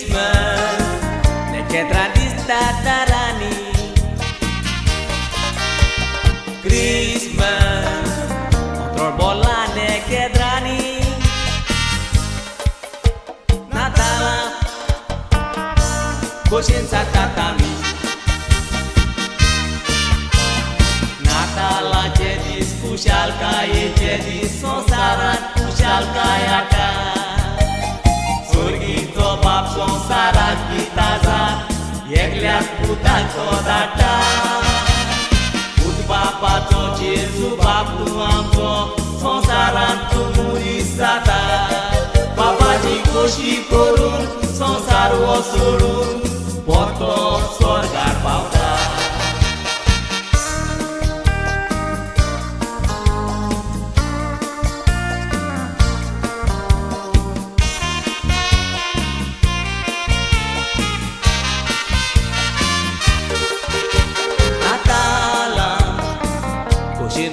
Christmas neked distatarani Christmas control bola neked rani Natala coscienza tatami Natala jedis kushal kaya jedis संसारात कुशाल कायाटा स्वर्गीचो बाप संसारात गिताजा एकल्याच पुताचो data पूत बापाचो जेजू बापू आमचो संसारात तूं मुनीस जाता बापाची खोशी करून संसार हो सोडून परतो स्वर्गार पावता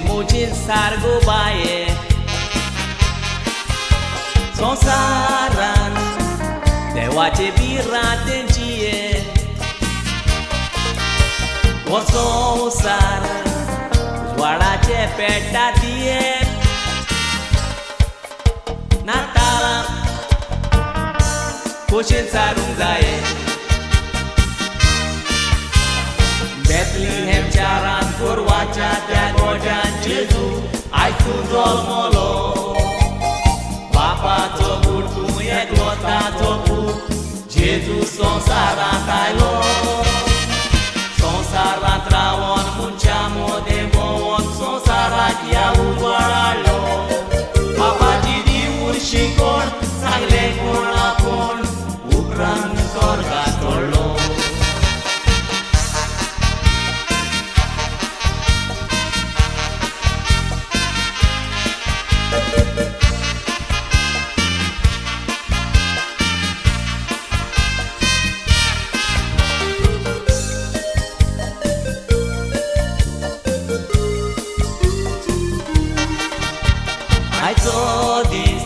Mucin sargo baye Sonsaran Dewace biratencie O sonsar Zwaarace petatie Natala Mucin sarung zaye Bethlehem charan kurwacha त्या गोड्यान जेजू आयकून जल्मलो बापाचो पूत तूं एकलोताचो पूत जेजू संसारांत आयलो संसारांत रावोन मनशा मोदें भोंवोन संसाराक ह्या उजवाड हाडलो बापाची दिवूर शिकोण सांगलें कोणा कोण उपरांत स्वर्गाक सोडलो आयचो दीस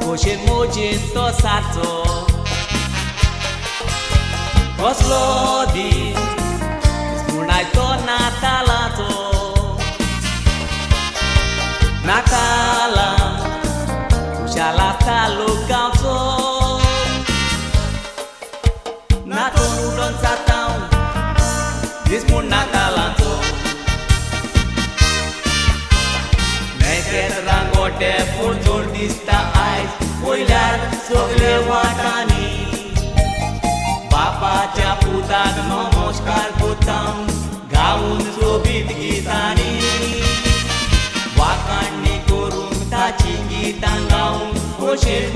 खोशेन मोजीन तो साचो कसलो दीस म्हूण आयचो नातालाचो नाताला खुशाल आसता लोक गांवचो नातोन उडोन जाता दीस म्हूण नातालाचो रांगोटे पुरजोड दिसता आयज पयल्यार सगळे वाटांनी बापाच्या पुताक नमस्कार कोत्ता गावून सोबीत गितांनी वाखाणणी करून ताची गितां गावून खोशेन